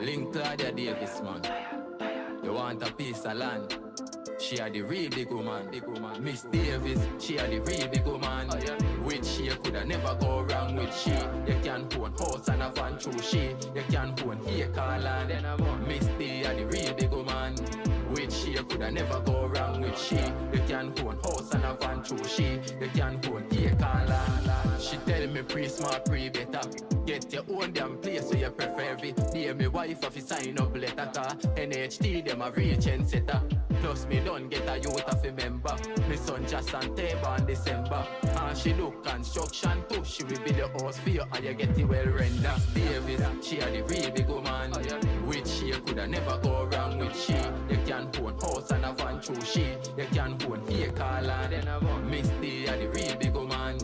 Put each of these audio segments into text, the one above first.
Link Claudia Davis, man. You want a piece of land? She had the real big woman, Miss Davis, she had the real big woman. With she, you coulda never go wrong with she. You can own house and a van through she. You can own acre land. Miss D had the real big woman. With she, you coulda never go wrong with she. You can own house and a van through she. You can own acre land. She tell me pre-smart, pre-better. Get your own damn place so you prefer every day. My wife have to sign up letter car. NHT them a real trendsetter. Plus me don't get a youth of a member. My son just on table in December. And she look construction too. She will build a house for you and you get it well rendered. Davis, she had the real big woman. With she you coulda never go wrong with she. You can own house and a van through she. You can own acre land. Miss D had the real big woman.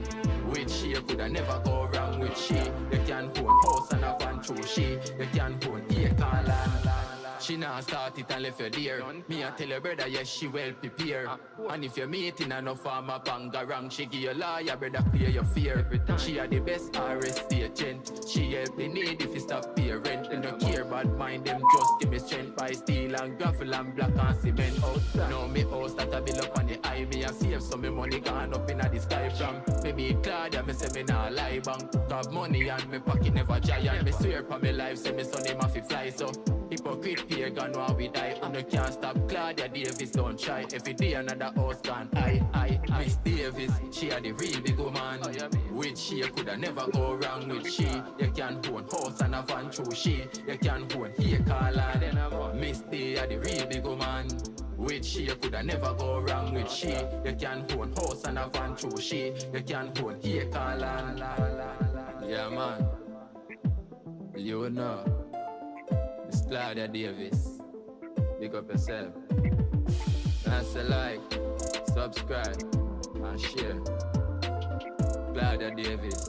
With she you coulda never go wrong with she. You can own house and a van through she. You can own acre land. She now start it and left you there. Me I tell your brother, yes, she well prepared. And if you're meeting and no farmer bangarang, she give you lawyer, brother, clear your fear. She are the best RST agent. She help the need if you stop pay rent. They don't care about mind them, just give me strength by steel and gravel and black and cement out. Now me house that I build up on the eye, me and save some me money gone up in the sky from. Me meet Claudia, me say me nah lie bank. Have money and me pocket never giant. Me swear for me life, say me son him have to fly so. Hypocrite pagan while we die. And you can't stop Claudia Davis, don't try. Every day another house gone. I Miss Davis, she had the real big woman. With she you coulda never go wrong with she. You can own house and a van through she. You can own acre land. Miss D had the real big woman. With she you coulda never go wrong with she. You can own house and a van through she. You can own acre land. Yeah man, you know. Miss Claudia Davis, big up yourself. That's a like, subscribe, and share. Claudia Davis.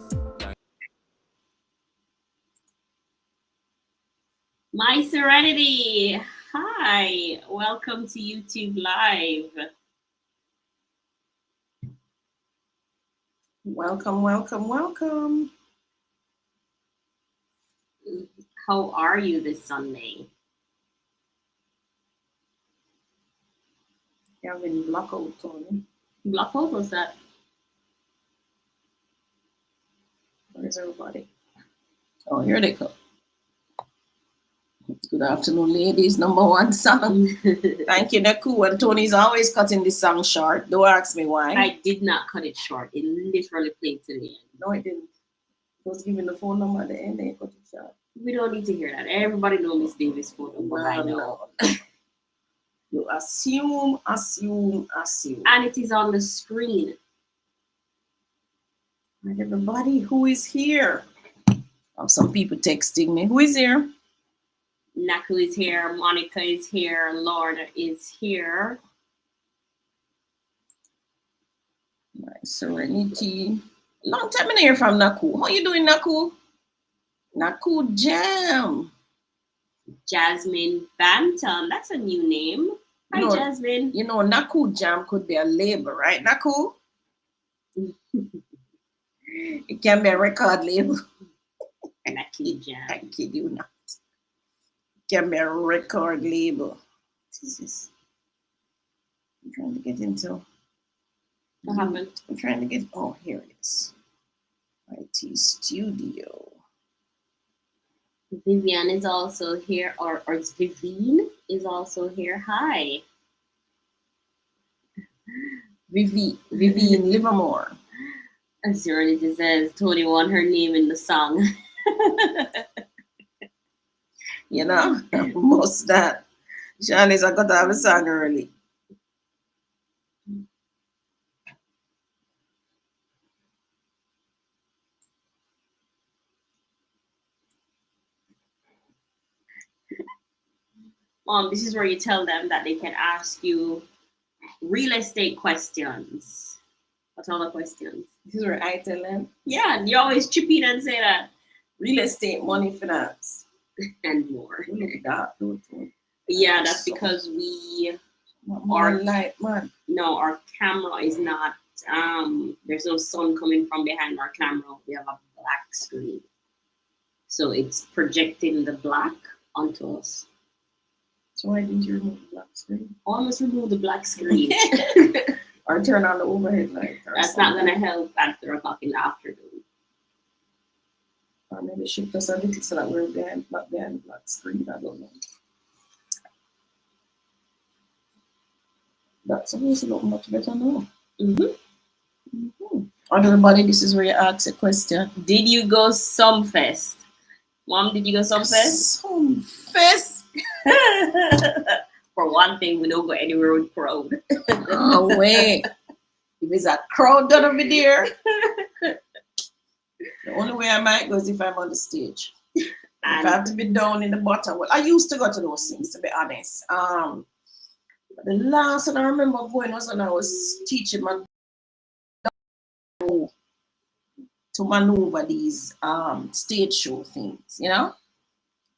My Serenity, hi, welcome to YouTube Live. Welcome, welcome, welcome. How are you this Sunday? You're having blackout, Tony. Blackout, what's that? Where's everybody? Oh, here they come. Good afternoon, ladies. Number one song. Thank you, Naku. And Tony's always cutting this song short. Don't ask me why. I did not cut it short. It literally played to the end. No, it didn't. It was giving the phone number at the end and cut it short. We don't need to hear that. Everybody knows Miss Davis' phone number by now. You assume. And it is on the screen. Right, everybody, who is here? I have some people texting me. Who is here? Naku is here. Monica is here. Lord is here. My Serenity. Long time in here from Naku. How you doing, Naku? Naku Jam. Jasmine Bantam. That's a new name. Hi, Jasmine. You know, Naku Jam could be a label, right, Naku? It can be a record label. Naku Jam. I kid you not. It can be a record label. What is this? I'm trying to get into. What happened? I'm trying to get. Oh, here it is. IT Studio. Vivian is also here, or it's Vivine is also here. Hi. Vivine Livermore. As Serenity says, Tony won her name in the song. You know, most that. Shanice, I got to have a song early. This is where you tell them that they can ask you real estate questions. What other questions? This is where I tell them. Yeah, you always chip in and say that. Real estate, money, finance. And more. Look at that. Yeah, that's because we are light, man. No, our camera is not there's no sun coming from behind our camera. We have a black screen. So it's projecting the black onto us. So why didn't you remove the black screen? Almost remove the black screen. Or turn on the overhead light. That's not going to help at 3 o'clock in the afternoon. Or maybe shift us a little so that we're not behind the black screen. I don't know. That's supposed to look much better now. Everybody, this is where you ask a question. Did you go Sumfest? Mom, did you go Sumfest? Sumfest? For one thing, we don't go anywhere with crowd. Oh, wait. If it's a crowd done over there, the only way I might go is if I'm on the stage. If I have to be down in the bottom. Well, I used to go to those things, to be honest. But the last one I remember going was when I was teaching my to maneuver these stage show things, you know?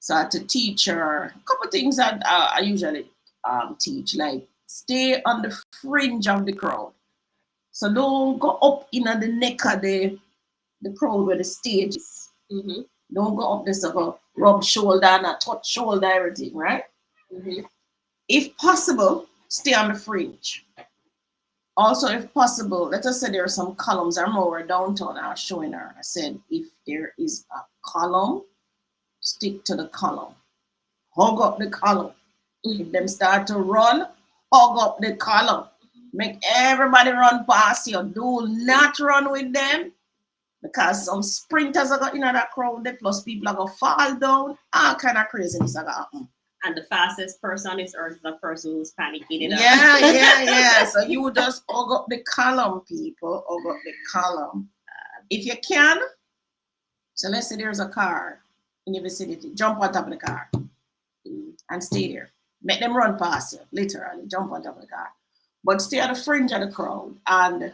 So I had to teach her a couple things that I usually teach, like stay on the fringe of the crowd. So don't go up in the neck of the crowd where the stage is. Don't go up there so go rub shoulder and touch shoulder, everything, right? If possible, stay on the fringe. Also, if possible, let us say there are some columns. I remember we're downtown, I was showing her. I said, if there is a column, stick to the column. Hug up the column. If them start to run, hug up the column. Make everybody run past you. Do not run with them. Because some sprinters are in that crowd, plus people are going to fall down. All kind of craziness are going to happen. And the fastest person on this earth is the person who's panicking. Yeah. So you just hug up the column, people. Hug up the column. If you can, so let's say there's a car in your vicinity. Jump on top of the car and stay there. Make them run past you, literally. Jump on top of the car. But stay at the fringe of the crowd. And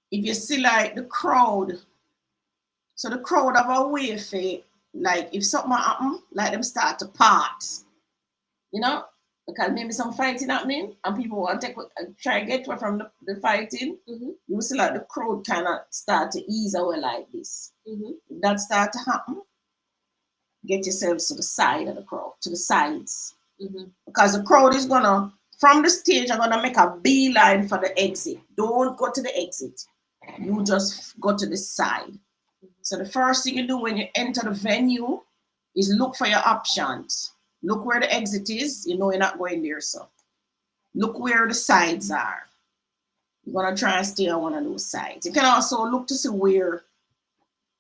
if you see like the crowd, so the crowd have a way for, like if something happen, like them start to part, you know, because maybe some fighting happening and people want to try to get away from the fighting. You see like the crowd kind of start to ease away like this. If that start to happen, get yourselves to the side of the crowd, to the sides, because the crowd is gonna, from the stage, I'm gonna make a beeline for the exit. Don't go to the exit. You just go to the side. So the first thing you do when you enter the venue is look for your options. Look where the exit is. You know you're not going there, so look where the sides are. You're gonna try and stay on one of those sides. You can also look to see where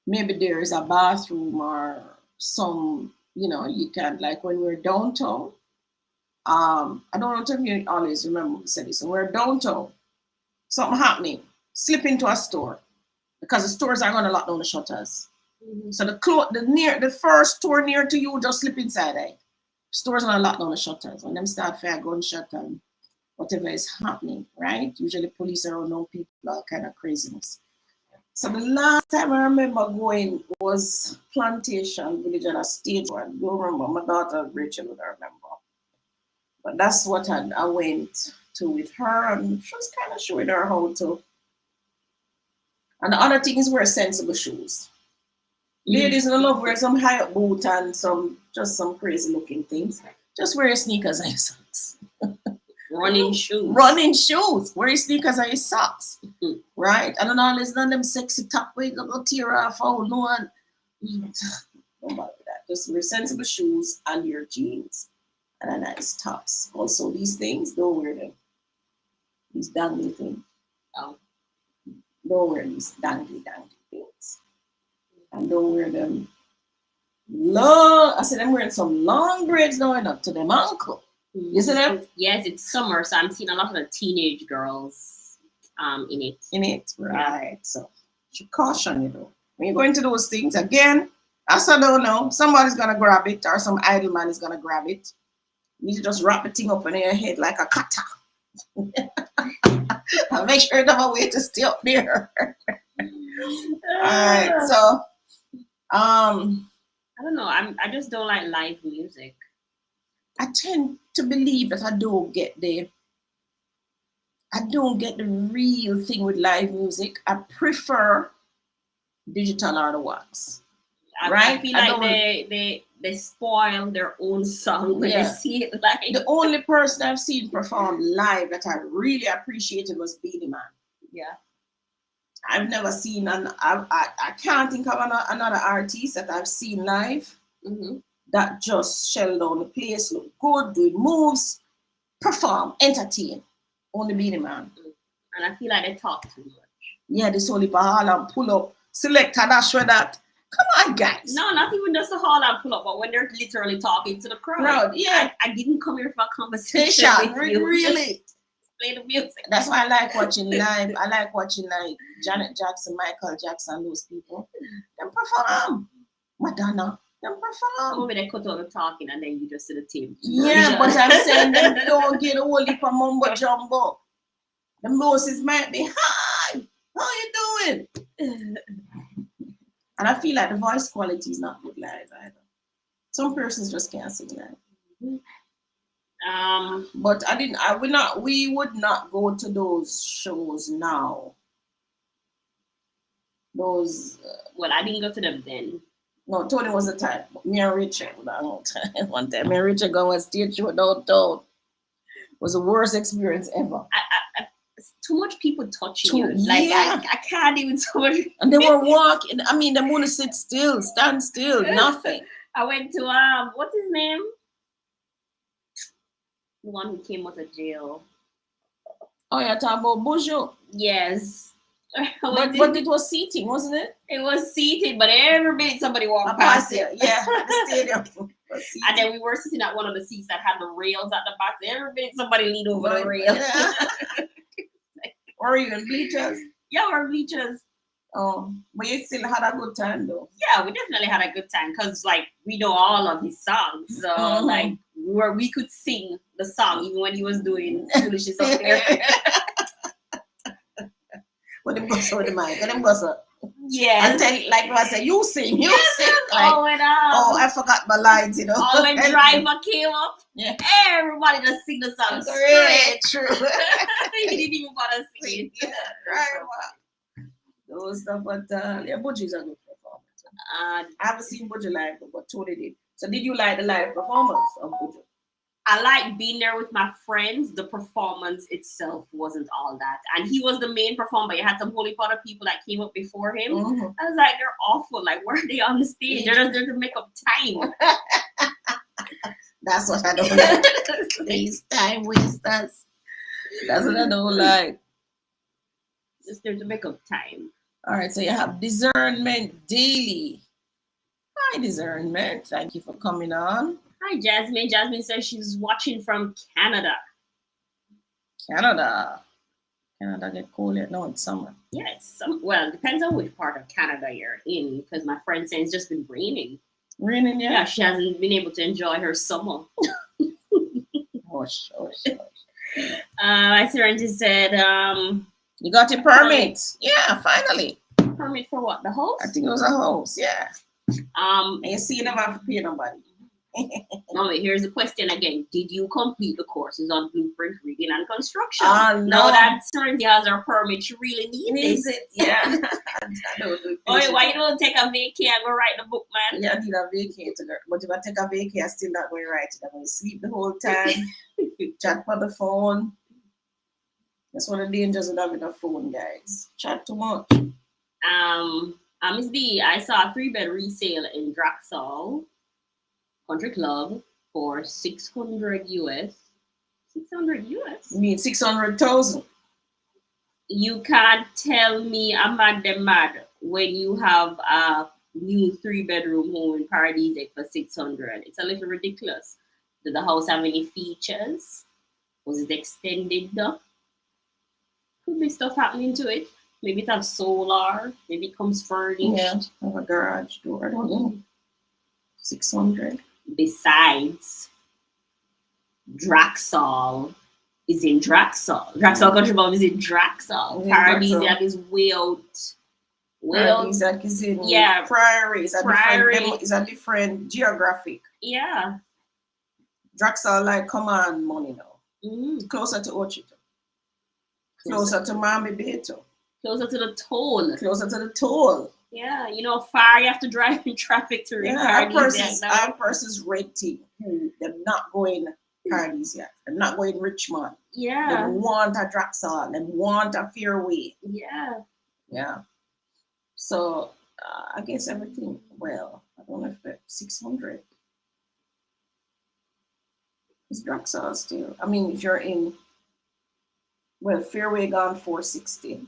maybe there is a bathroom or some, you know, you can, like when we're downtown. I don't know if you always remember we said this. When we're downtown, something happening, slip into a store. Because the stores are going to lock down the shutters. So the first store near to you, just slip inside there. Stores are going to lock down the shutters. When them start fire gunshot and whatever is happening, right? Usually police are unknown people, all kind of craziness. So the last time I remember going was Plantation Village on a stage one. I don't remember. My daughter Rachel would remember. But that's what I went to with her, and she was kind of showing her how to. And the other thing is wear sensible shoes. Ladies don't love wear some high up boot and some crazy looking things. Just wear your sneakers and your socks. Running shoes. Running shoes. Wear your sneakers and your socks. Right? I don't know, there's none of them sexy top way go tear off out. No one. Don't bother with that. Just wear sensible shoes and your jeans and a nice tops. Also, these things, don't wear them. These dangly things. Don't wear these dangly things. And don't wear them long. I said I'm wearing some long braids going up to them ankle. You see them? Yes, it's summer, so I'm seeing a lot of the teenage girls in it. Right. Yeah. So should caution you though. When you go into those things, again, I still don't know. Somebody's gonna grab it or some idle man is gonna grab it. You need to just wrap the thing up in your head like a cutter. And make sure you have a way to stay up there. Alright, so I don't know. I just don't like live music. I tend to believe that I don't get the real thing with live music. I prefer digital or the wax. right? I feel like they spoil their own song when they see it live. The only person I've seen perform live that I really appreciated was Beanie Man. Yeah. I've never seen, I can't think of another artist that I've seen live that just shell down the place, look good, doing moves, perform, entertain. Only Beanie Man. And I feel like they talk too much. Yeah, this only ball and pull up, select dash with that. Come on, guys. No, not even just the hall and pull up, but when they're literally talking to the crowd. Yeah. I didn't come here for a conversation with you. Really. Just play the music. That's why I like watching live. I like watching like Janet Jackson, Michael Jackson, those people. Them perform. Madonna. Them perform. Maybe they cut out the talking and then you just see the team. Yeah, but I'm saying them don't get a whole heap of mumbo jumbo. The Moses might be hi. How you doing? And I feel like the voice quality is not good live either. Some persons just can't sing live. But we would not go to those shows now. Those well, I didn't go to them then. No, Tony was the type. Me and Richard one time. Me and Richard go on stage show downtown. Was the worst experience ever. Too much people touching you. Like I can't even so much. And they were walking. I mean, they want to sit still, stand still, nothing. I went to what's his name? The one who came out of jail. Oh, you're talking about Bujo? Yes. But it was seating, wasn't it? It was seated, but every minute somebody walked past it. Yeah, the stadium. And then we were sitting at one of the seats that had the rails at the back. Every minute somebody leaned over the rail. Yeah. Or even bleachers. Yeah, we're bleachers. Oh, but you still had a good time though. Yeah, we definitely had a good time because like we know all of his songs. So like we could sing the song even when he was doing foolishness up there. But them go so the mic, and them go so. Yeah. And then like I said, you sing. Like, I forgot my lines, you know. Oh, when driver came up, everybody just sing the song straight. True. He didn't even bother singing. Yeah, right. Those stuff, but Buju's a good performance. I haven't seen Buju live, but Tony did. So did you like the live performance of Buju? I like being there with my friends. The performance itself wasn't all that. And he was the main performer. You had some holy Potter people that came up before him. I was like, they're awful. Like, where are they on the stage? They're just there to make up time. That's what I don't like. These time wasters. That's what I don't like. Just there to make up time. All right, so you have Discernment Daily. Hi, Discernment. Thank you for coming on. Hi, Jasmine. Jasmine says she's watching from Canada. Canada get cold yet? No, it's summer. Yeah, well, it depends on which part of Canada you're in, because my friend says it's just been raining. Raining, yeah? Yeah, she hasn't been able to enjoy her summer. Hush. I see Renty said, you got your permit. Yeah, finally. Permit for what? The house? I think it was a house, yeah. And you see them have to pay nobody. Mommy, here's the question again. Did you complete the courses on blueprint reading and construction? No. Now that Serenity has her permit, she really needs it. Yeah. Why you don't take a vacay and go write the book, man? Yeah, I need a vacay to go. But if I take a vacay, I'm still not going to write it. I'm going to sleep the whole time, chat on the phone. That's one of the dangers of having a phone, guys. Chat too much. Miss D, I saw a 3-bed resale in Draxall Country Club for $600 US. $600 US? You mean 600,000? You can't tell me I'm mad when you have a new 3-bedroom home in Paradise for $600. It's a little ridiculous. Did the house have any features? Was it extended? Could be stuff happening to it. Maybe it has solar. Maybe it comes furnished. Yeah, have a garage door. I don't know. 600. Besides, Draxall is in Draxall. Draxall Country Club is in Draxall. Paradisiac is way out. Paradisiac is in Priory. It's a different geographic. Yeah. Draxall like command money now. Closer to Ochito. Closer to Miami Bay too. Closer to the toll. Closer to the toll. Yeah, you know, far you have to drive in traffic to reach Paradise. Our person's renting who them not going Paradise yet. Them not going Richmond. Yeah. Them want a Draxal. Them want a Fairway. Yeah. Yeah. So I guess everything. Well, I don't know if that's 600. It's Draxal still. I mean, if you're in, well, Fairway gone 460.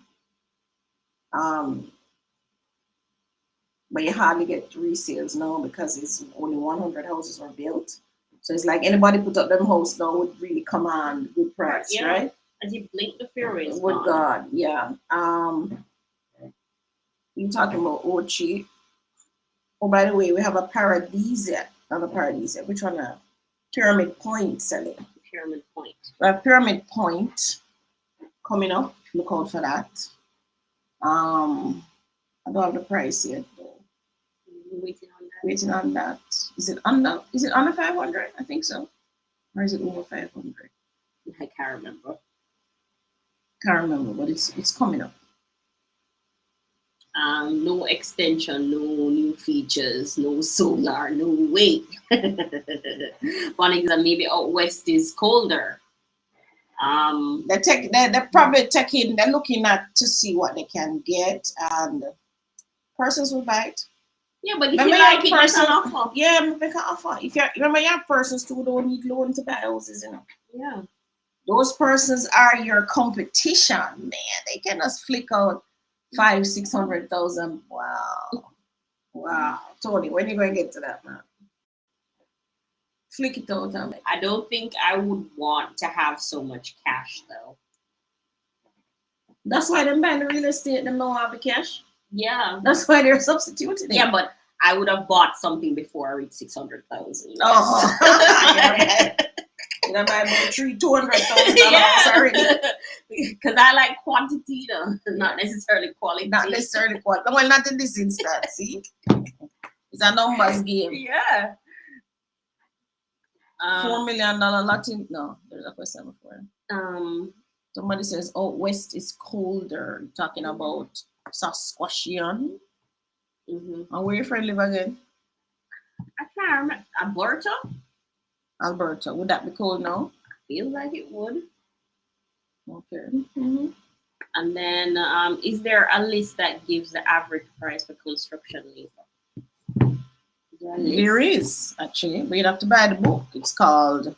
But you hardly get resales now because it's only 100 houses are built. So it's like anybody put up them house now would really command good price, Yeah. right? As you blink the Fairways. With God, yeah. You talking about Ochi? Oh, by the way, we have a Paradisia, not a Paradisia. Which one? Pyramid Point selling. Pyramid Point. We have Pyramid Point coming up. Look out for that. I don't have the price yet though. Waiting on that. Is it under 500? I think so. Or is it over 500? I can't remember. Can't remember, but it's coming up. No extension, no new features, no solar, no weight. One example, maybe out west is colder. They're probably taking, they're looking at to see what they can get, and persons will buy it. Yeah, but if you like it, person, you can offer. Yeah, make an offer. If you remember, you have persons who don't need loan to buy houses, you know. Yeah. Those persons are your competition, man. They can just flick out 500,000-600,000. Wow. Tony, when are you going to get to that, man? Flick it out, man. I don't think I would want to have so much cash, though. That's why them buying the real estate, them don't have the cash. Yeah. That's why they're substituting it. Yeah, but I would have bought something before I reached 600,000. Oh. You know, buy about $200,000 already. Because I like quantity, though, not necessarily quality. Not necessarily quality. Well, not in this instance, see? It's a numbers game. Yeah. $4 million Latin. No, there's a question before. Somebody says, "Oh, west is colder." Talking about Saskatchewan. And where your friend live again? I can't remember. Alberta. Would that be cold now? I feel like it would. Okay. And then, is there a list that gives the average price for construction labor? There is, actually, but you'd have to buy the book. It's called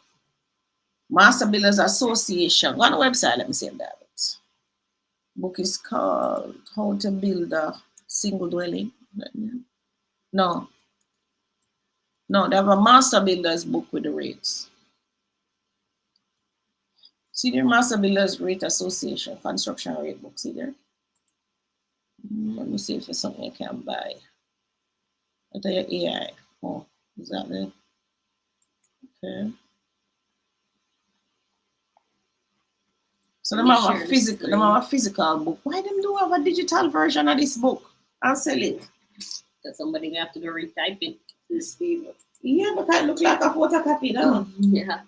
Master Builders Association. Go on the website, let me see that. Book is called How to Build a Single Dwelling. No, they have a Master Builders book with the rates. See the Master Builders Rate Association construction rate book, see there? Let me see if there's something I can buy. I tell you AI. Oh, is that there? Okay. So them have a physical book. Why them do have a digital version of this book? I'll sell it. Because somebody will have to go retype it to this paper. Yeah, but it looks like a photocopy though. Yeah.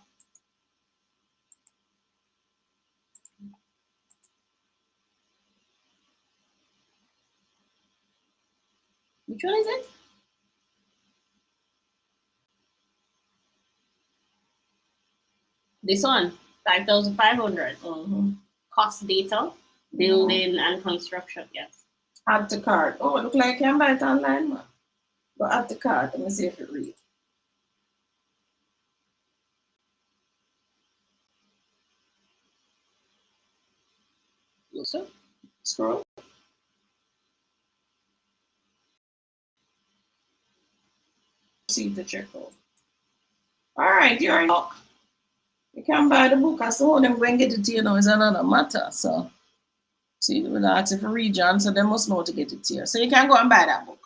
Which one is it? This one, 5,500. Cost data, building and construction, yes. Add to cart. Oh, it looks like you can buy it online, man. Go add to cart. Let me see if it reads. So, scroll. See the check out. All right, you're in luck. You can buy the book. I saw them going to get it to you now is another matter. So, see, we're asking for region, so they must know to get it here. So you can go and buy that book.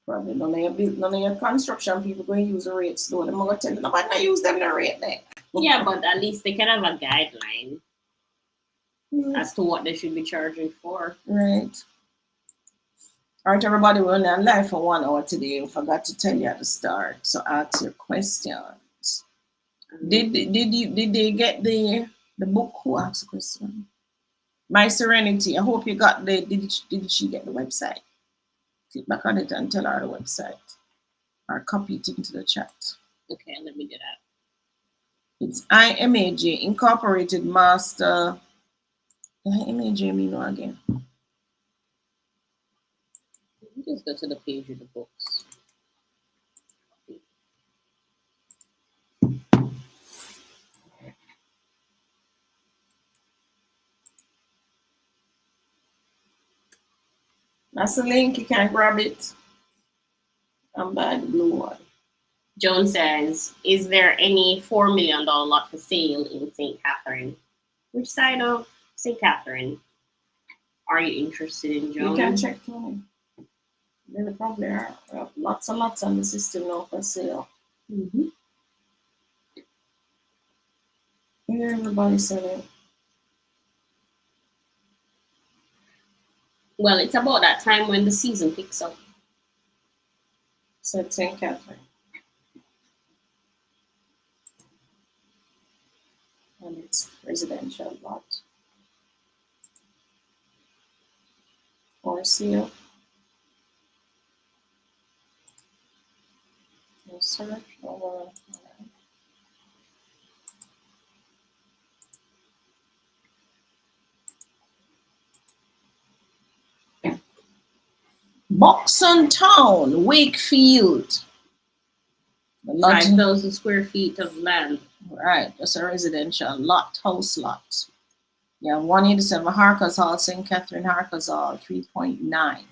Probably none of your construction people going to use the rates though. They're going to tell you nobody not use them the rate there. Yeah, but at least they can have a guideline as to what they should be charging for. Right. All right, everybody, we're only on live for 1 hour today. I forgot to tell you at the start. So ask your questions. Did they get the book? Who asked the question? My Serenity. I hope you got the. Did she get the website? Click back on it and tell her the website, or copy it into the chat. Okay, let me do that. It's IMAJ Incorporated Master. IMAJ mean what again? Just go to the page of the books. That's the link. You can grab it. I'm by the blue one. Joan says, is there any $4 million lot for sale in St. Catherine? Which side of St. Catherine are you interested in, Joan? You can check Tony. There probably are lots and lots on the system now for sale. Mm-hmm. Here everybody's selling. Well, it's about that time when the season picks up. So it's St. Catherine. And it's residential lot. For sale. No search. No, Boxon Town, Wakefield. 5,000 square feet of land. Right, just a residential lot, house lot. Yeah, 187 Harkers Hall, St. Catherine Harkers Hall, 3.9.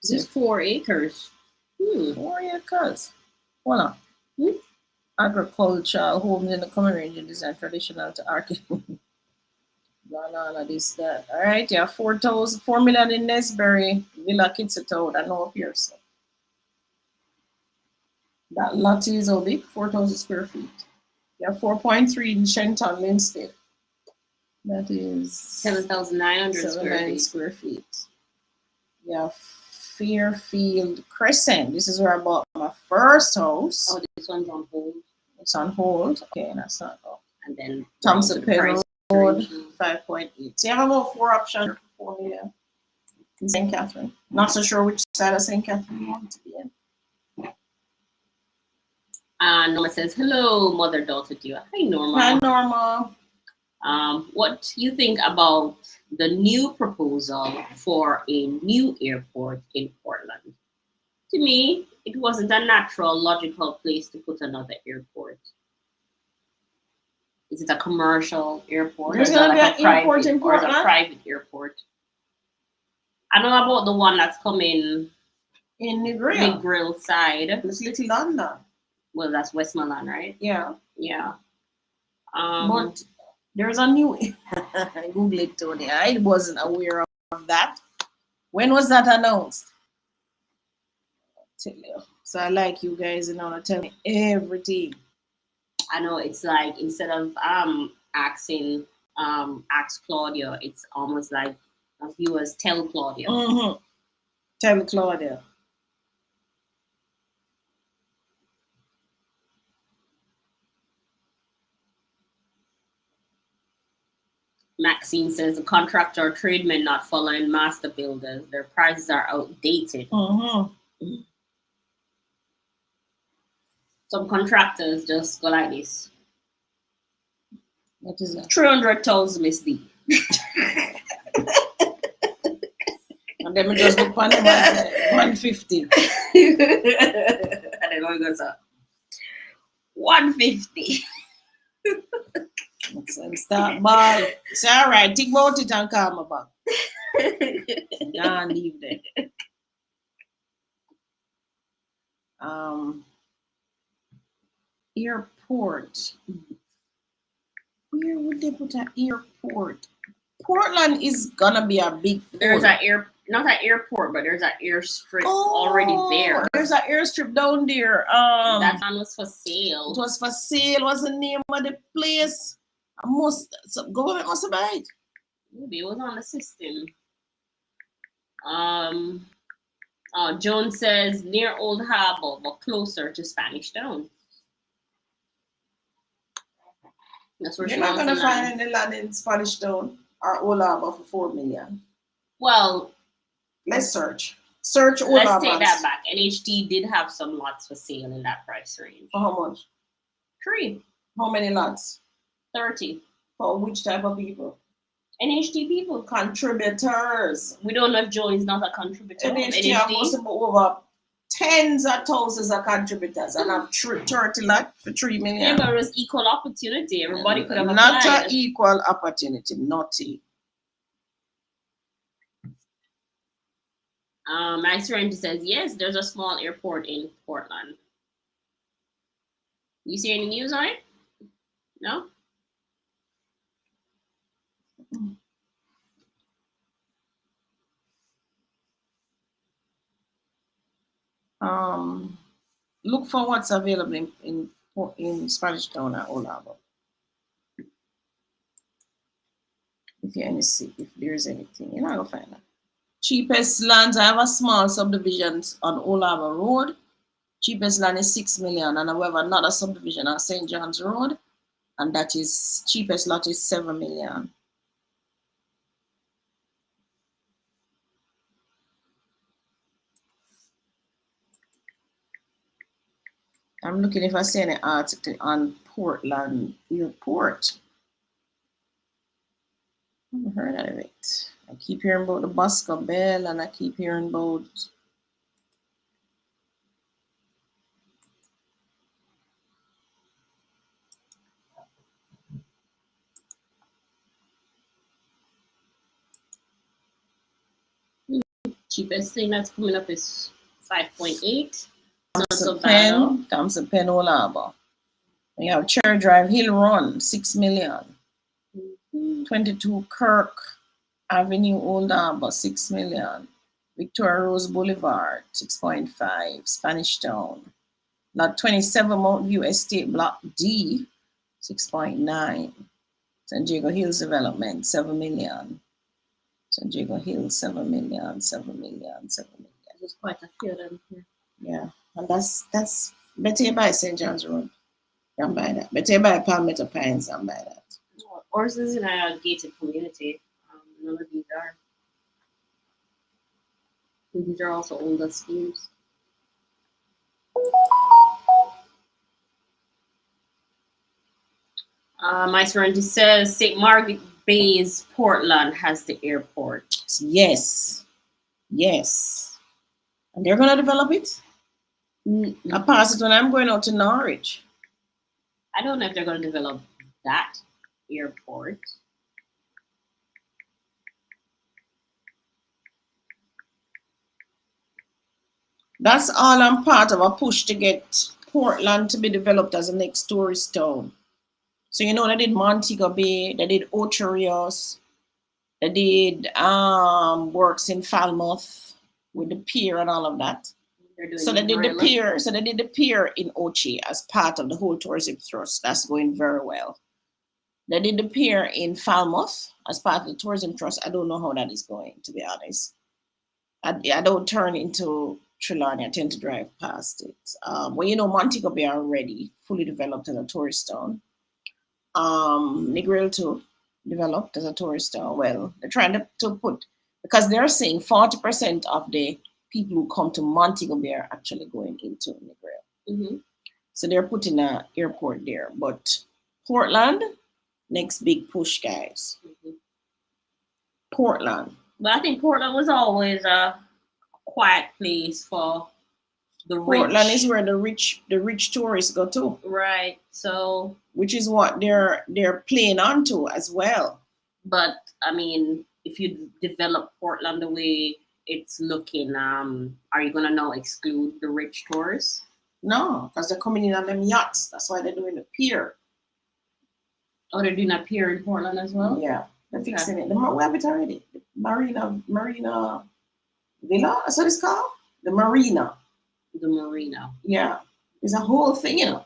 Just 4 acres. 4 acres. Hold on. Agricultural homes in the common range and design traditional to architecture. Banana, this, that. All right, yeah, 4 million in Nesbury, Villa Kitsatown, and North Pearson. That lot is how big? 4,000 square feet. Yeah, 4.3 in Shenton, Linstead. That is 7,900 square feet. Yeah, Fairfield Crescent. This is where I bought my first house. Oh, this one's on hold. It's on hold. Okay, that's not all. And then Thompson Pen Road, 5.8. So you have about 4 options for 4 million in St. Catherine. Not so sure which side of St. Catherine you want to be in. Norma says, hello, mother-daughter duo. Hi, Norma. Hi, Norma. What do you think about the new proposal for a new airport in Portland? To me, it wasn't a natural, logical place to put another airport. Is it a commercial airport? There's going to be an airport in Portland? Or a private airport? I know about the one that's coming in Negril. Negril side. It's Little London. Well, that's Westmoreland, right? Yeah. Yeah. But there's a new. Google it, Tony. I wasn't aware of that. When was that announced? I'll tell you. So I like you guys, you know, to tell me everything. I know it's like instead of asking ask Claudia, it's almost like viewers tell Claudia. Mm-hmm. Tell Claudia. Maxine says the contractor or tradesmen not following master builders. Their prices are outdated. Mm-hmm. Some contractors just go like this. What is that? 300,000 Miss D. And then we just look on them and say 150. And then what goes up? 150. And start ball. Say, all right, think about it and call me back. Can't leave there. Airport. Where would they put an airport? Portland is gonna be a big port. There's an not an airport, but there's an airstrip already there. There's an airstrip down there. That one was for sale. It was for sale. What's the name of the place? Government must have buy it. Maybe it was on the system. Joan says near Old Harbor, but closer to Spanish Town. That's where you're not gonna find any land in Spanish Town. or Olaba for 4 million? Well, Let's search. Search Olaba. Let's take that back. NHT did have some lots for sale in that price range. For how much? 3. How many lots? 30. For which type of people? NHT people. Contributors. We don't know if Joan is not a contributor. NHT have must be over tens of thousands of contributors and have 30 lots for 3 million. Yeah, but it was equal opportunity. Everybody could have applied. Not an equal opportunity, naughty. Max Range says, yes, there's a small airport in Portland. You see any news on it? No? Look for what's available in Spanish Town or Olaba. If there's anything, you're not gonna find that. Cheapest lands, I have a small subdivision on Olaba Road. Cheapest land is 6 million, and we have another subdivision on St. John's Road, and that is cheapest lot is 7 million. I'm looking if I see any article on Portland Airport. I haven't heard of it. I keep hearing about the Bosco Bell, and I keep hearing about Cheapest thing that's coming up is 5.8. Thompson Pen Olaba. We have Cherry Drive Hill Run, 6 million. 22 Kirk Avenue Old Harbor, 6 million. Victoria Rose Boulevard, 6.5. Spanish Town. Lot 27 Mount View Estate Block D, 6.9. San Diego Hills Development, 7 million. San Diego Hills, 7 million, 7 million, 7 million. There's quite a few of them here. Yeah, and that's better you buy St. John's Road. You can buy that. Better you buy Palmetto Pines and buy that. Ours is in a gated community. None of these are. These are also older schemes. My surrounding says St. Margaret Bay's Portland has the airport. Yes. Yes. And they're gonna develop it? I pass it when I'm going out to Norwich. I don't know if they're gonna develop that airport. That's all I'm part of a push to get Portland to be developed as a next tourist town. So you know they did Montego Bay, they did Ocho Rios, they did works in Falmouth with the pier and all of that. So they did the pier. So they did the pier in Ochi as part of the whole tourism thrust. That's going very well. They did the pier in Falmouth as part of the tourism trust. I don't know how that is going, to be honest. I don't turn into Trelawney. I tend to drive past it. Well, you know, Montego Bay already fully developed as a tourist town. Negril too developed as a tourist town. Well, they're trying to put, because they're saying 40% of the people who come to Montego Bay are actually going into Negril. Mm-hmm. So they're putting an airport there. But Portland, next big push, guys. Mm-hmm. Portland. But I think Portland was always a quiet place for the rich. Portland is where the rich tourists go to. Right. So which is what they're playing onto as well. But I mean, if you develop Portland the way it's looking, are you gonna now exclude the rich tourists? No, because they're coming in on them yachts. That's why they're doing the pier. Oh, they're doing a pier in Portland as well? Yeah, they're fixing it. We have it already. The Marina Villa, that's what it's called? The Marina. The Marina. Yeah. It's a whole thing, you know.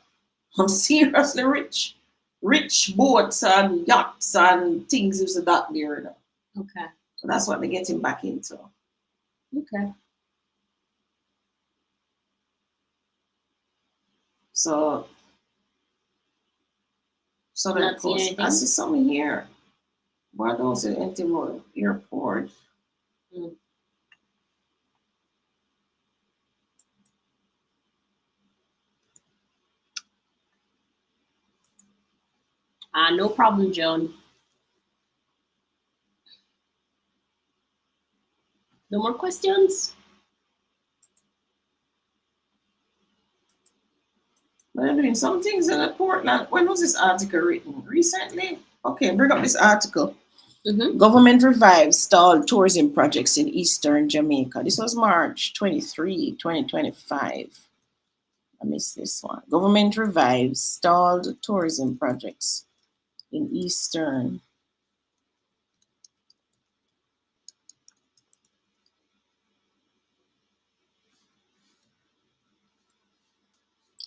I'm seriously rich. Rich boats and yachts and things used to that there, you know. Okay. So that's what they're getting back into. Okay. So then, of course, I see something here. What else is Entebbe Airport? No problem, John. No more questions? They're doing some things in Portland. When was this article written? Recently? Okay, bring up this article. Government revives stalled tourism projects in eastern Jamaica. This was March 23, 2025. I missed this one. Government revives stalled tourism projects in eastern.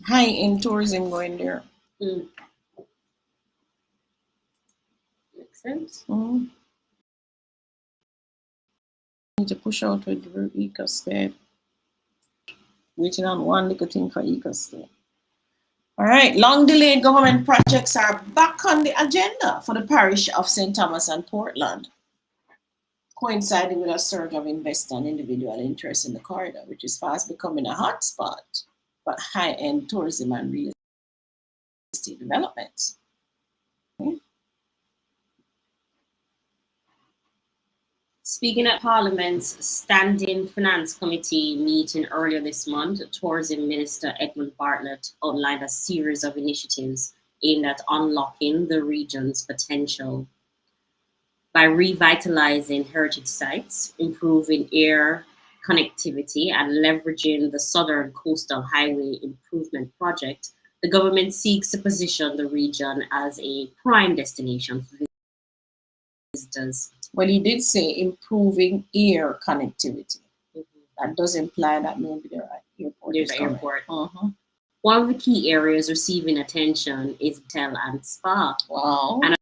High-end tourism going there. Makes sense. Need to push out with EcoState. Waiting on one little thing for EcoState. All right, long delayed government projects are back on the agenda for the parish of St. Thomas and Portland, coinciding with a surge of investor and individual interest in the corridor, which is fast becoming a hotspot for high-end tourism and real estate developments. Speaking at Parliament's Standing Finance Committee meeting earlier this month, Tourism Minister Edmund Bartlett outlined a series of initiatives aimed at unlocking the region's potential by revitalizing heritage sites, improving air connectivity, and leveraging the Southern Coastal Highway Improvement Project. The government seeks to position the region as a prime destination for visitors. Well, he did say improving air connectivity. That does imply that maybe there are airports. There's an airport. One of the key areas receiving attention is hotel and spa. Wow. And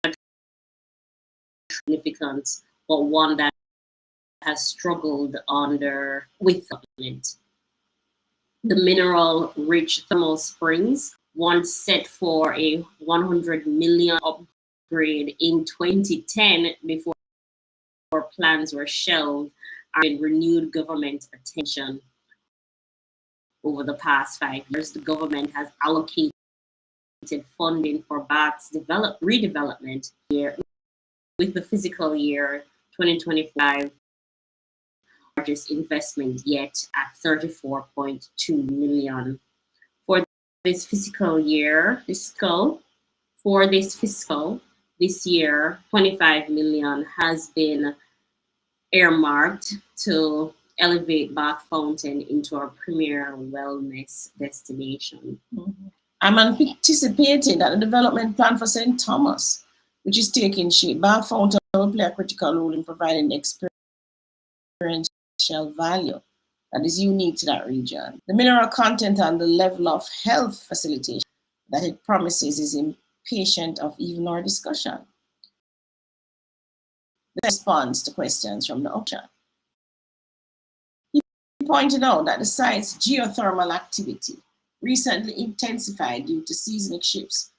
a significant, but one that has struggled with development. The mineral-rich thermal springs, once set for a 100 million upgrade in 2010 before plans were shelved, are in renewed government attention. Over the past 5 years, the government has allocated funding for Bath's redevelopment year, with the fiscal year 2025 largest investment yet at 34.2 million. For this fiscal year, this year, 25 million has been earmarked to elevate Bath Fountain into a premier wellness destination. I'm anticipating that the development plan for St. Thomas, which is taking shape, Bath Fountain will play a critical role in providing experiential value that is unique to that region. The mineral content and the level of health facilitation that it promises is impatient of even our discussion. The response to questions from the auction. He pointed out that the site's geothermal activity recently intensified due to seismic shifts,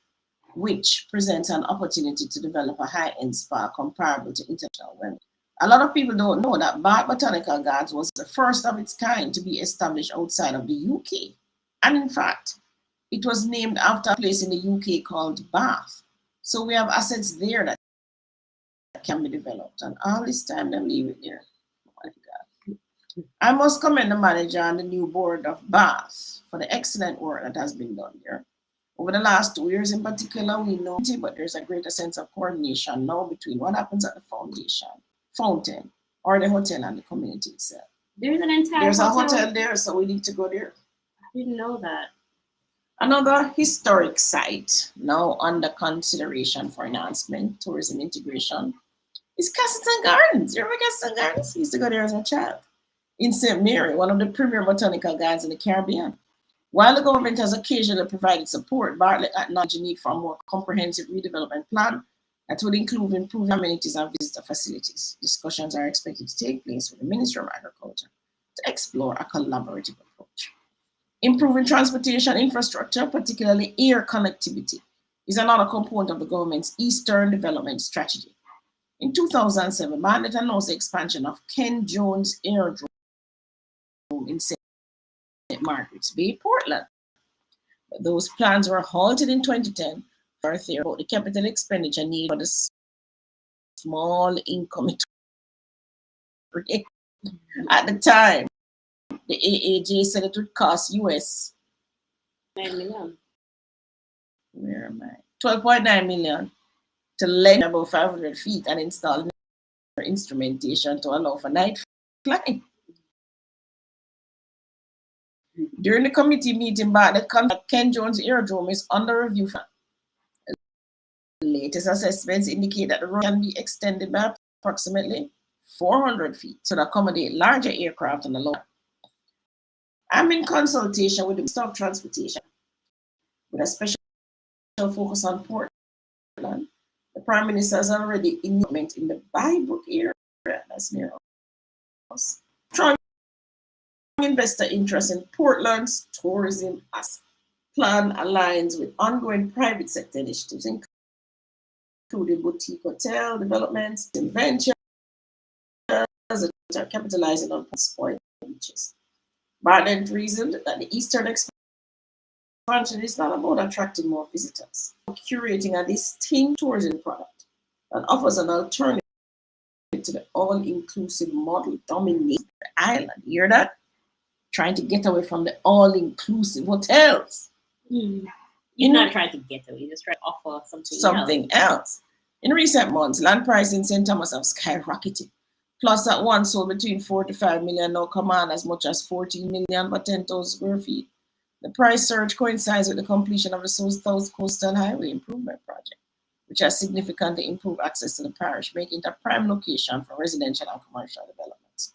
which presents an opportunity to develop a high-end spa comparable to international wellness. A lot of people don't know that Bath Botanical Gardens was the first of its kind to be established outside of the UK. And in fact, it was named after a place in the UK called Bath. So we have assets there that can be developed. And all this time, they leave it there. I must commend the manager and the new board of Bath for the excellent work that has been done there. Over the last 2 years in particular, we know, but there's a greater sense of coordination now between what happens at the fountain, or the hotel and the community itself. There's a hotel there, so we need to go there. I didn't know that. Another historic site now under consideration for enhancement, tourism integration, is Castleton Gardens. You remember Castleton Gardens? I used to go there as a child. In St. Mary, one of the premier botanical gardens in the Caribbean. While the government has occasionally provided support, Bartlett acknowledged the need for a more comprehensive redevelopment plan that would include improving amenities and visitor facilities. Discussions are expected to take place with the Ministry of Agriculture to explore a collaborative approach. Improving transportation infrastructure, particularly air connectivity, is another component of the government's Eastern Development Strategy. In 2007, Bartlett announced the expansion of Ken Jones Aerodrome in St. Margaret's Bay, Portland. But those plans were halted in 2010 for a theory about the capital expenditure needed for the small income it would create. At the time, the AAJ said it would cost US $9 million. Where am I? 12.9 million to lend about 500 feet and install instrumentation to allow for night flying. During the committee meeting, Bartlett confirmed Ken Jones Aerodrome is under review. The latest assessments indicate that the road can be extended by approximately 400 feet to accommodate larger aircraft on the low. I'm in consultation with the Minister of Transportation with a special focus on Portland. The Prime Minister has already implemented in the Bybrook area, that's near us. Strong investor interest in Portland's tourism as plan aligns with ongoing private sector initiatives, including boutique hotel developments and ventures that are capitalizing on spoiled beaches. Bartlett reasoned that the Eastern expansion is not about attracting more visitors, but curating a distinct tourism product that offers an alternative to the all-inclusive model dominating the island. You hear that? Trying to get away from the all-inclusive hotels. You're not trying to get away, you're just trying to offer something else. In recent months, land prices in St. Thomas have skyrocketed. Plus, at once sold between 4 to 5 million, now command as much as 14 million for 10,000 square feet. The price surge coincides with the completion of the South Coastal Highway Improvement Project, which has significantly improved access to the parish, making it a prime location for residential and commercial developments.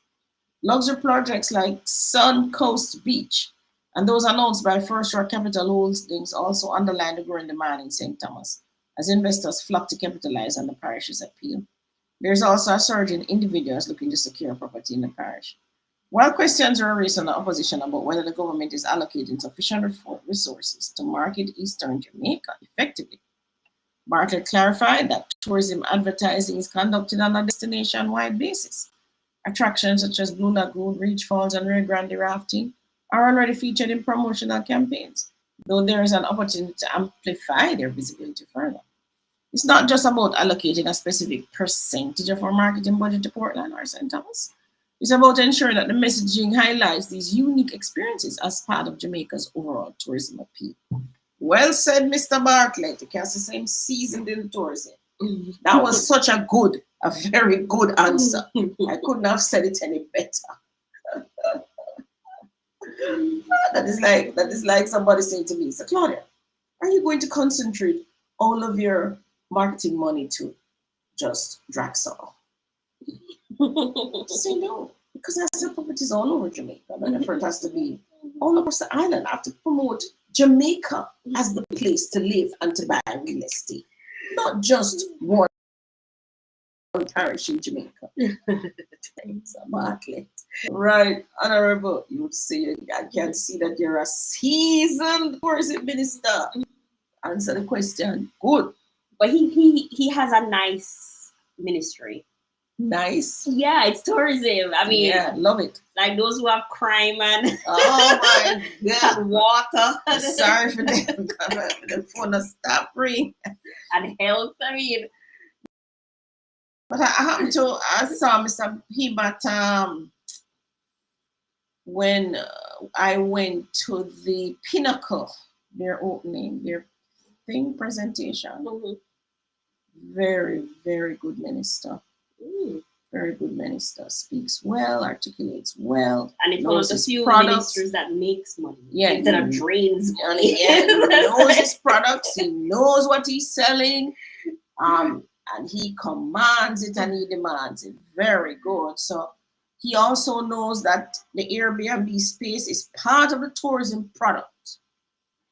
Luxury projects like Sun Coast Beach and those announced by First Rock Capital Holdings also underline the growing demand in St. Thomas as investors flock to capitalize on the parish's appeal. There's also a surge in individuals looking to secure property in the parish. While questions are raised on the opposition about whether the government is allocating sufficient resources to market Eastern Jamaica effectively, Bartlett clarified that tourism advertising is conducted on a destination-wide basis. Attractions such as Blue Lagoon, Reach Falls, and Rio Grande rafting are already featured in promotional campaigns, though there is an opportunity to amplify their visibility further. It's not just about allocating a specific percentage of our marketing budget to Portland or St. Thomas. It's about ensuring that the messaging highlights these unique experiences as part of Jamaica's overall tourism appeal. Well said, Mr. Bartlett. You can see same seasoned in tourism. That was such a very good answer. I couldn't have said it any better. That is like somebody saying to me, so Claudia, are you going to concentrate all of your marketing money to just Draxall? Say no, because there's the properties all over Jamaica. The effort has to be all across the island. I have to promote Jamaica as the place to live and to buy real estate, not just one parish in Jamaica. Thanks, Bartlett. Right, Honorable, you would say, I can see that you're a seasoned tourism minister. Answer the question. Good. But he has a nice ministry. Nice. Yeah, it's tourism. I mean, yeah, love it. Like those who have crime and my God. and water. Sorry for them. The phone will stop ringing. And health. I mean, but I saw Mr. Hibat when I went to the Pinnacle, their opening, their thing presentation. Mm-hmm. Very, very good minister. Very good minister. Speaks well, articulates well. And it's one of the few ministers that makes money. Yeah. Instead of drains money. Yeah, he knows his products, he knows what he's selling. And he commands it and he demands it. Very good. So he also knows that the Airbnb space is part of the tourism product.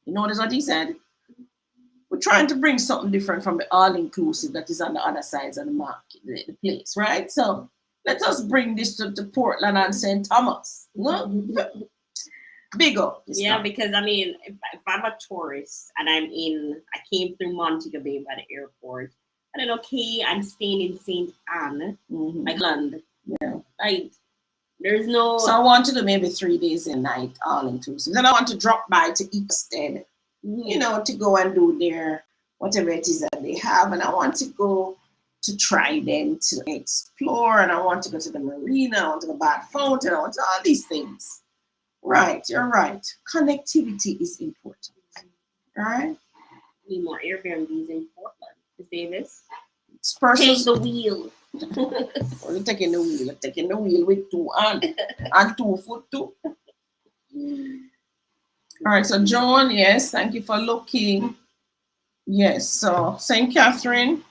You notice what he said? We're trying to bring something different from the all-inclusive that is on the other sides of the market, the place, right? So let us bring this to Portland and St. Thomas. Big up. Yeah, because I mean, if I'm a tourist and I came through Montego Bay by the airport, and then okay, I'm staying in St. Anne, like London. Yeah. Like, there's no. So I want to do maybe 3 days a night, all inclusive. Then I want to drop by to eat instead, you know, to go and do their whatever it is that they have, and I want to go to Trident to explore, and I want to go to the marina, I want to go Bad Fountain, I want to all these things. Right, you're right. Connectivity is important. All right. Need more Airbnbs in Portland. Is Davis? Take the wheel. We're taking the wheel. We're taking the wheel with 2 hands and 2 foot too. All right, so Joan, yes, thank you for looking. Yes, so St. Catherine.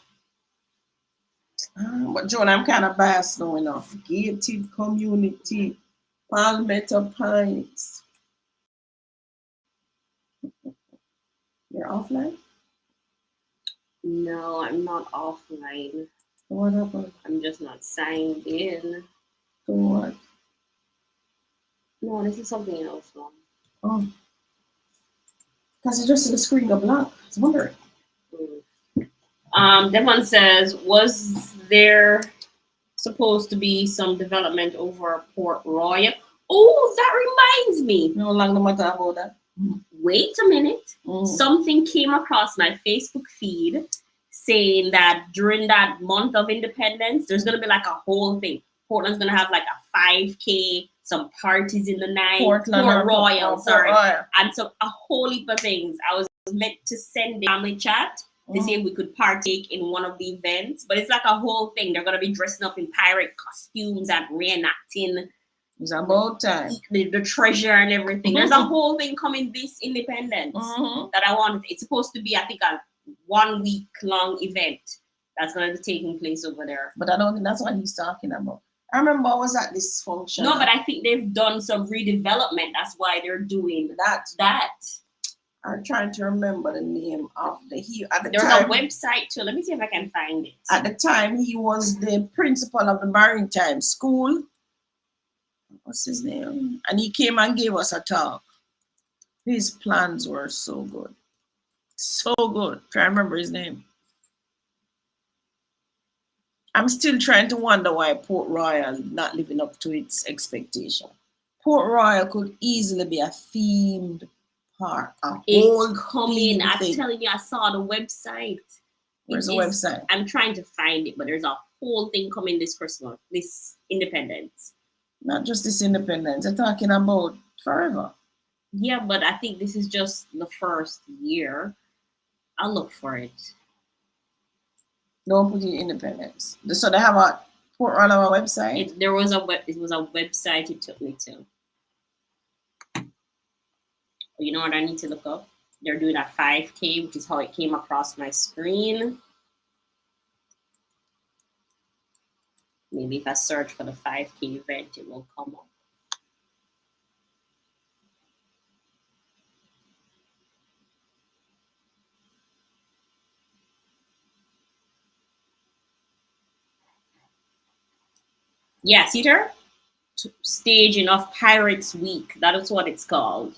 But Joan, I'm kind of biased now enough. Gated community, Palmetto Pines. You're offline? No, I'm not offline. What happened? I'm just not signed in. So what? No, this is something else, Mom. Oh. Because you just see the screen go blank. I was wondering. Devon says, was there supposed to be some development over Port Royal? Oh, that reminds me. No longer matter about that. Wait a minute. Something came across my Facebook feed saying that during that month of independence, there's going to be like a whole thing. Portland's going to have like a 5K, some parties in the night. Port Royal, sorry. And so a whole heap of things. I was meant to send a family chat to see if we could partake in one of the events, but it's like a whole thing. They're going to be dressing up in pirate costumes and reenacting. It's about time. The treasure and everything. There's a whole thing coming this independence that I wanted. It's supposed to be, I think, a 1 week long event that's going to be taking place over there. But I don't think that's what he's talking about. I remember I was at this function. No, but I think they've done some redevelopment. That's why they're doing that. I'm trying to remember the name of There's a website too. Let me see if I can find it. At the time, he was the principal of the Maritime School. What's his name? And he came and gave us a talk. His plans were so good. So good. Try to remember his name. I'm still trying to wonder why Port Royal not living up to its expectation. Port Royal could easily be a themed park. It's coming. I'm telling you, I saw the website. Where's the website? I'm trying to find it, but there's a whole thing coming this Christmas, this Independence. Not just this Independence. They're talking about forever. Yeah, but I think this is just the first year. I'll look for it. Don't put in Independence. So they have a Port Royal website? It was a website it took me to. You know what I need to look up? They're doing a 5K, which is how it came across my screen. Maybe if I search for the 5K event, it will come up. Yeah, see there? Staging of Pirates Week. That is what it's called.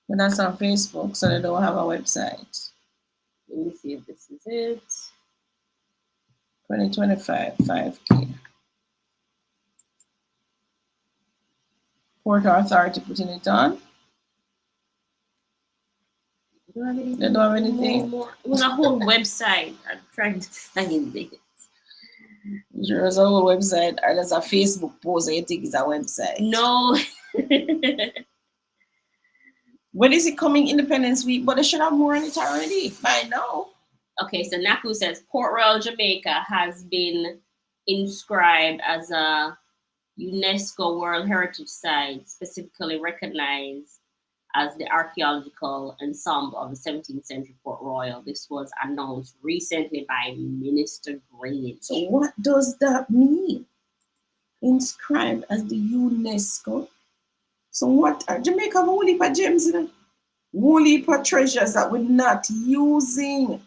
But that's on Facebook, so they don't have a website. Let me see if this is it. 2025, 5K. Port Authority putting it on. They don't have anything. It was a whole website. I'm trying to find it. There's a whole website, or there's a Facebook post that you think is a website. No. When is it coming? Independence Week, but they should have more on it already by now. Okay, so Naku says Port Royal, Jamaica has been inscribed as a UNESCO World Heritage Site, specifically recognized as the archaeological ensemble of the 17th century Port Royal. This was announced recently by Minister Grange. So what does that mean? Inscribed as the UNESCO. So what? Jamaica have a whole heap of gems in it. Whole heap of treasures that we're not using.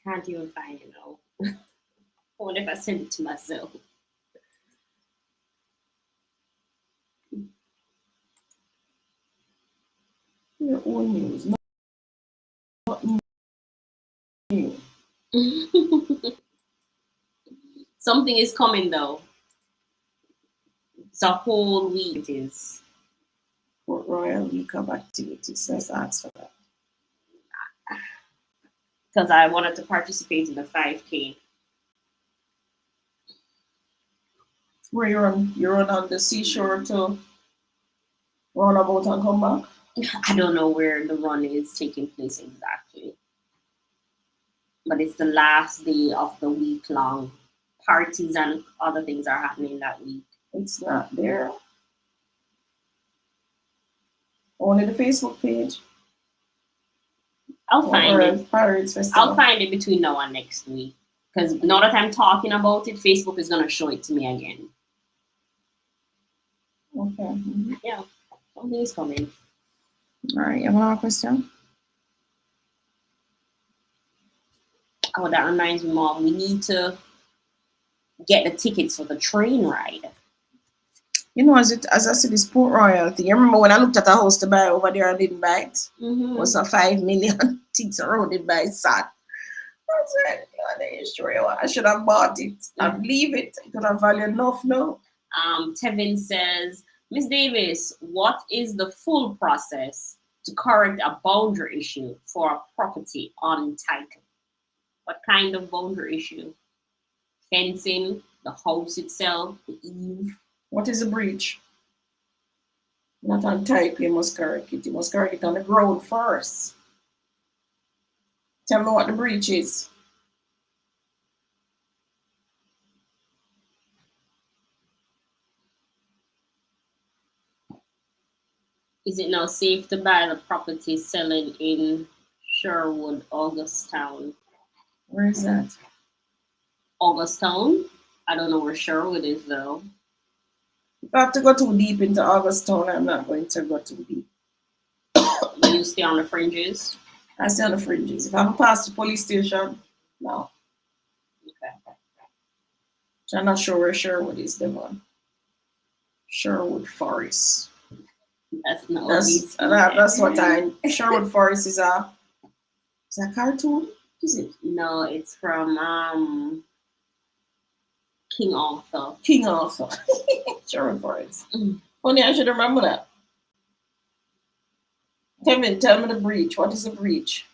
Can't even find it now. I wonder if I send it to myself. Your own news, not new. Something is coming though. It's a whole week. It is. Port Royal week of activities. Let's ask for that. Because I wanted to participate in the 5K. Where you're on the seashore to run about and come back? I don't know where the run is taking place exactly. But it's the last day of the week long. Parties and other things are happening that week. It's not there. Only the Facebook page. I'll find it. Pirates Festival. I'll find it between now and next week. Because now that I'm talking about it, Facebook is going to show it to me again. Okay. Yeah, something is coming. All right, you have another question? Oh, that reminds me, Mom. We need to get the tickets for the train ride. You know, as I said, this Port Royal thing. You remember when I looked at a house to buy over there, I didn't buy it. Mm-hmm. It was a 5 million things around it by sad. I said, God, are you sure I should have bought it and leave it? It would have value enough now. Tevin says, Miss Davis, what is the full process to correct a boundary issue for a property on title? What kind of boundary issue? Fencing, the house itself, the eve. What is a breach? Not on title, you must correct it. You must correct it on the ground first. Tell me what the breach is. Is it now safe to buy the property selling in Sherwood, Augusttown? Where is that? Augusttown? I don't know where Sherwood is though. If I have to go too deep into Augusttown, I'm not going to go too deep. You stay on the fringes? I stay on the fringes. If I haven't passed the police station, no. Okay. So I'm not sure where Sherwood is, Devon. Sherwood Forest. That's what I. Sherwood Forest is a cartoon. Is it? No, it's from King Arthur. King Arthur. Sherwood Forest. Funny, I should remember that. Kevin, tell me the breach. What is a breach?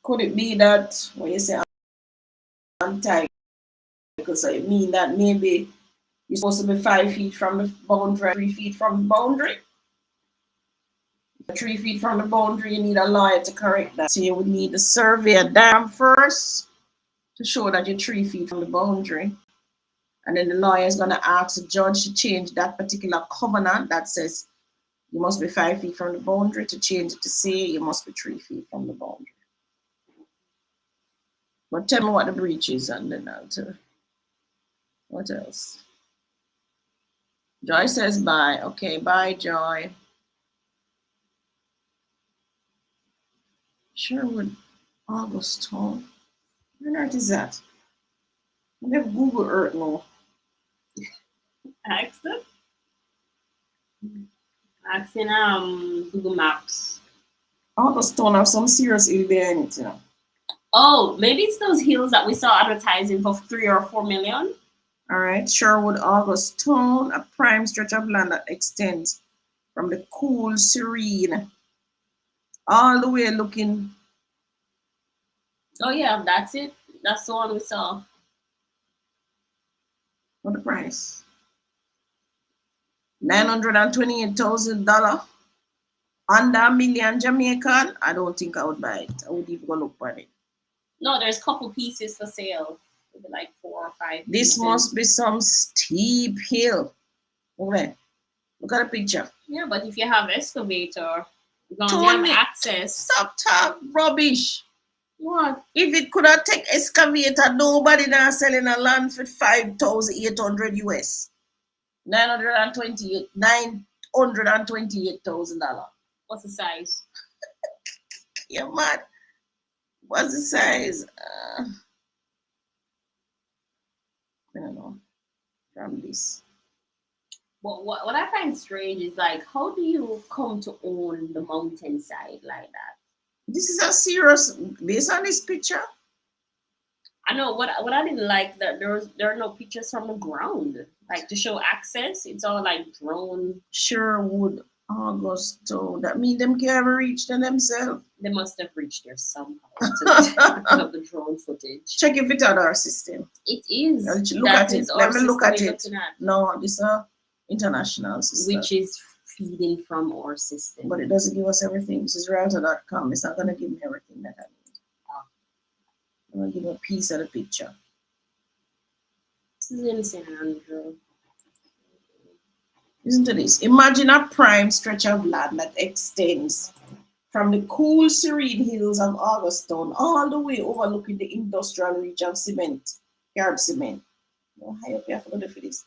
Could it be that when you say anti, because I mean that maybe you're supposed to be 5 feet from the boundary, 3 feet from the boundary? 3 feet from the boundary, you need a lawyer to correct that. So you would need to survey a dam first to show that you're 3 feet from the boundary. And then the lawyer is going to ask the judge to change that particular covenant that says you must be 5 feet from the boundary to change it to say you must be 3 feet from the boundary. But tell me what the breach is and then I'll tell you. What else? Joy says bye. Okay, bye, Joy. Sherwood, Augusttown. Where on earth is that? I have Google Earth now. Ask them. Asking Google Maps. Augusttown have some serious hill there in it, you know. Oh, maybe it's those hills that we saw advertising for 3 or 4 million. All right, Sherwood, Augusttown, a prime stretch of land that extends from the cool, serene, all the way looking. Oh yeah, that's it. That's the one we saw. What the price? $928,000 under $1 million Jamaican. I don't think I would buy it. I would even go look for it. No, there's a couple pieces for sale. Maybe like 4 or 5. This pieces. must be some steep hill. Okay. Look at the picture. Yeah, but if you have excavator, you're gonna have access. Stop talk rubbish. What? If it could have take excavator, nobody now selling a land for 5,800 US. $928,000. What's the size? You're mad. What's the size? I don't know. From this. But what I find strange is like, how do you come to own the mountainside like that? This is a serious, based on this picture. I know what I didn't like that there are no pictures from the ground, like to show access. It's all like drone. Sherwood, Augusto. That mean them can't ever reach them themselves. They must have reached there somehow to have the drone footage. Check if it's on our system. It is. Look That at it. is our Let me look system at we're it. looking at, No, this is a international system. which is feeding from our system. But it doesn't give us everything. This is router.com. It's not gonna give me everything that I need. I'm gonna give you a piece of the picture. This is insane, Andrew. Listen to this. Imagine a prime stretch of land that extends from the cool, serene hills of Augustone all the way overlooking the industrial reach of cement, yard cement. No high up here for this.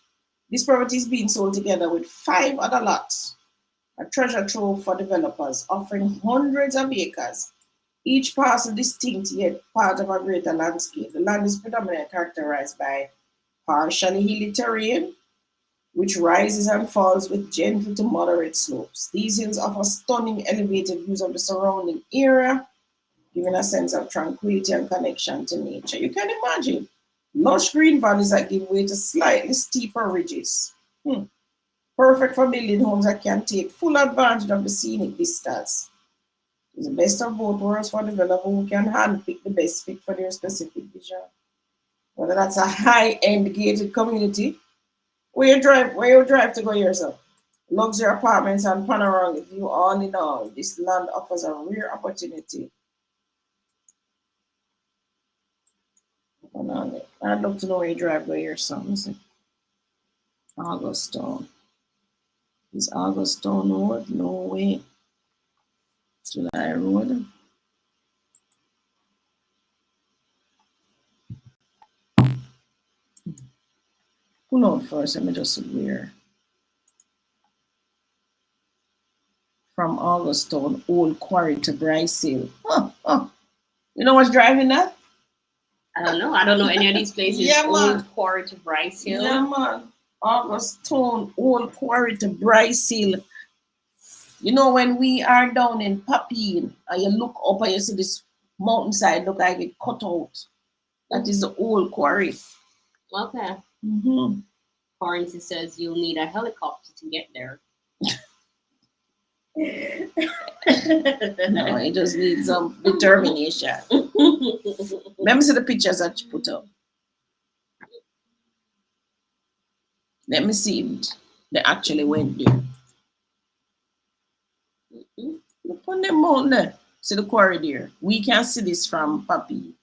This property is being sold together with 5 other lots, a treasure trove for developers, offering hundreds of acres, each parcel distinct yet part of a greater landscape. The land is predominantly characterized by partially hilly terrain, which rises and falls with gentle to moderate slopes. These hills offer stunning elevated views of the surrounding area, giving a sense of tranquility and connection to nature. You can imagine lush green valleys that give way to slightly steeper ridges. Perfect for building homes that can take full advantage of the scenic vistas. It's the best of both worlds for developers who can handpick the best fit for their specific vision. Whether that's a high-end gated community, where you drive to go yourself. Luxury apartments and panoramic view, all in all, this land offers a rare opportunity. I'd love to know where you drive by your son. Augustone. Is Augustone Road? No way. July Road. Pull out first. Let me just see where. From Augustone, Old Quarry to Bryce Hill. You know what's driving that? I don't know. I don't know any of these places. Yeah, man. Old Quarry to Bryce Hill. Yeah, man. Augustone, Old Quarry to Bryce Hill. You know, when we are down in Papine and you look up and you see this mountainside look like it cut out. That is the Old Quarry. Okay. Mm-hmm. Quarantine says you'll need a helicopter to get there. No, it just needs some determination. Let me see the pictures that you put up. Let me see if they actually went there. Look on the mountain there. See the quarry there. We can see this from Papi.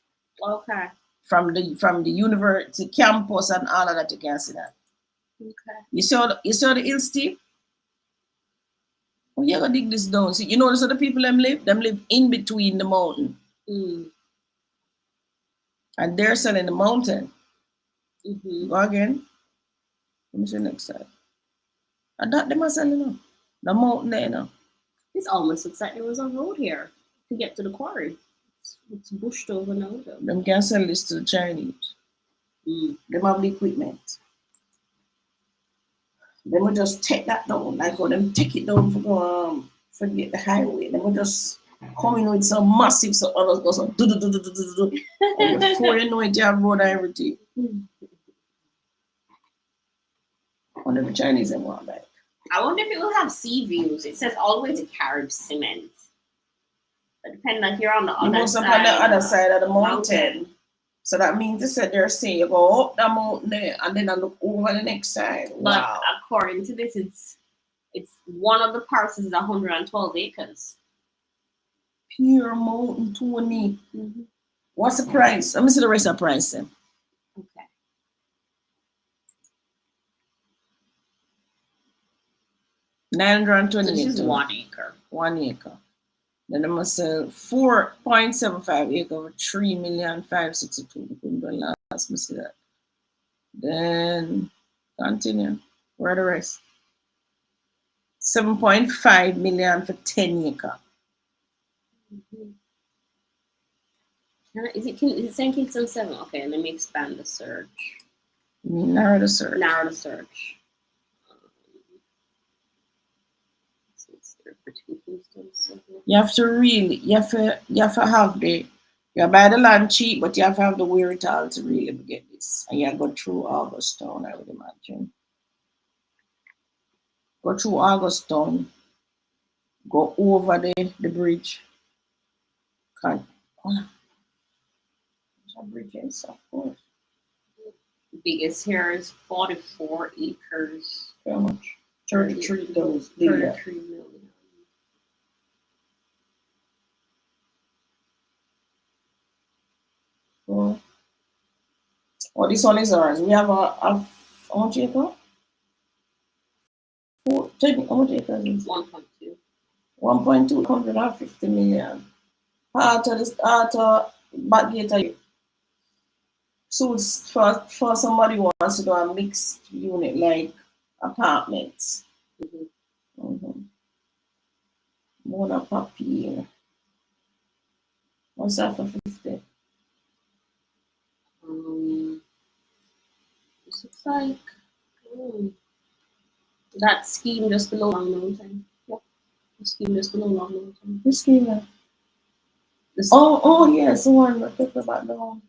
Okay. From the university campus and all of that, you can see that. Okay. You saw the hill steep? Oh, you gotta dig this down. See, you notice how the people them live? Them live in between the mountain. And they're selling the mountain. Go again. Let me see next side. And that they are selling now. The mountain there now. This almost looks like there was a road here to get to the quarry. It's bushed over now though. Them can sell this to the Chinese. Them have the equipment. They will just take that down, like how them take it down for get the highway. They will just come in with some massive, so others go so do. And before you know it, you have road and everything. Wonder the Chinese them want back. I wonder if it will have sea views. It says all the way to Carib Cement. But depending if you're on the other side. On the other side of the mountain. So that means they said they're saying you go up the mountain there and then I look over the next side. But wow. According to this, it's one of the parcels is 112 acres. Pure mountain, Tony. What's the price? Let me see the rest of the price then. Okay. $920. So this is 1 acre. 1 acre. Then I must sell 4.75 acre for $3,562,000. Last me see that. Then continue. Where are the rest? 7.5 million for 10 acre. Is it saying Kingston 7? Okay, let me expand the search. Narrow the search. Narrow the search. You have to really, you have to have the, you buy the land cheap, but you have to have the wherewithal to really get this. And you go through Augustown, I would imagine. Go through Augustown, go over the bridge. Can't, oh, there's a bridge, yes, of course. Biggest here is 44 acres. How much? 33 those. 33 million. Oh, this one is ours. We have how much acre? How much acres is 1.2. 1.2, 150 million. After Backgate, so it's for somebody who wants to do a mixed unit like apartments. Mm-hmm. More than papi. What's that for 50? This looks like that scheme just below Long Mountain. Yeah, the scheme just below Long Mountain. Which scheme? Oh, yes, the one that talked about the home.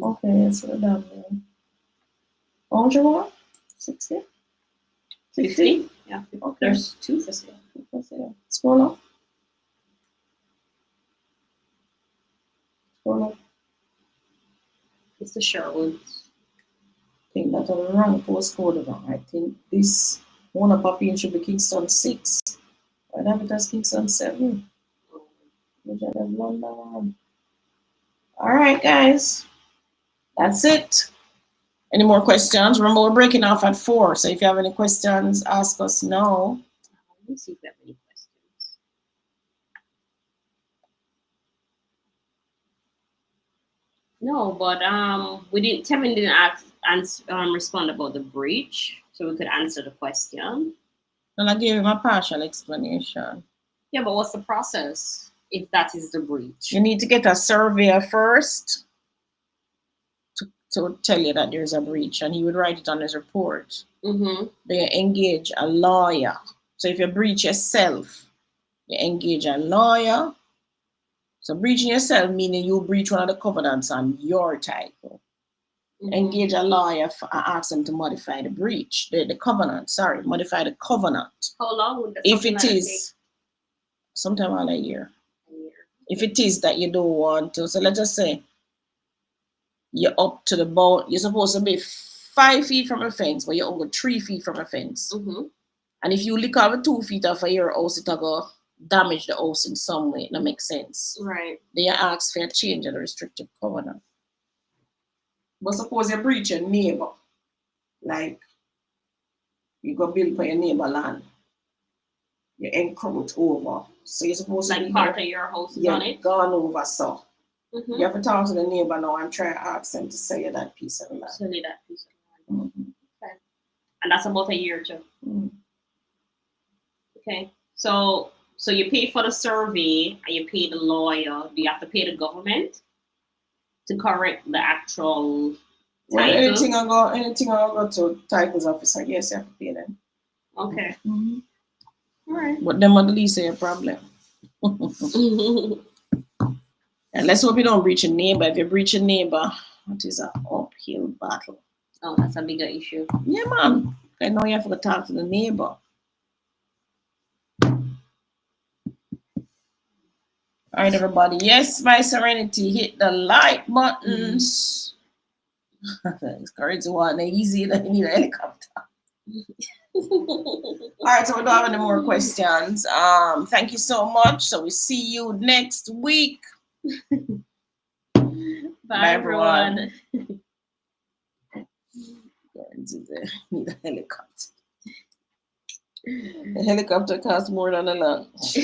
Okay, so down there. How much you want? 60? 50? Yeah. Okay. There's two for sale. Scroll up. Scroll up. It's the Sherwoods. I think that's the wrong postcode now. I think this one of Papi should be Kingston 6. I have it as Kingston 7. Which I have one. Alright, guys. That's it. Any more questions? Remember, we're breaking off at 4. So if you have any questions, ask us now. Let me see if we have any questions. No, but Tevin didn't respond about the breach, so we could answer the question. And I gave him a partial explanation. Yeah, but what's the process if that is the breach? You need to get a surveyor first to tell you that there's a breach, and he would write it on his report. Mm-hmm. Then you engage a lawyer. So if you breach yourself, you engage a lawyer. So breaching yourself meaning you breach one of the covenants on your title. Mm-hmm. Engage a lawyer and ask them to modify the breach, the covenant. Modify the covenant. How long would that? If it is, sometime around a year. If it is that you don't want to, so let's just say you're up to the boat, you're supposed to be 5 feet from a fence, but you're only 3 feet from a fence. Mm-hmm. And if you lick over 2 feet off of your house, it'll go damage the house in some way. That makes sense. Right. Then you ask for a change of the restrictive covenant. But suppose you breach your neighbor, like you go build for your neighbor land, you encroach over. So you're supposed to like part of your house is on it? Gone over, so. Mm-hmm. You have to talk to the neighbor now and try to ask them to sell you that piece of land. Sell you that piece of land. Mm-hmm. Okay. And that's about a year too. Mm-hmm. Okay. So you pay for the survey and you pay the lawyer. Do you have to pay the government to correct the actual well, title? anything I go to titles officer, yes, you have to pay them. Okay. Mm-hmm. All right. But them at least say a problem. And let's hope you don't breach a neighbor. If you breach a neighbor, it is an uphill battle. Oh, that's a bigger issue. Yeah, man. I know you have to talk to the neighbor. All right, everybody. Yes, my serenity. Hit the like buttons. It's crazy one. Easy. They need a helicopter. All right, so we don't have any more questions. Thank you so much. So we see you next week. Bye everyone. Need a helicopter. The helicopter costs more than a lunch.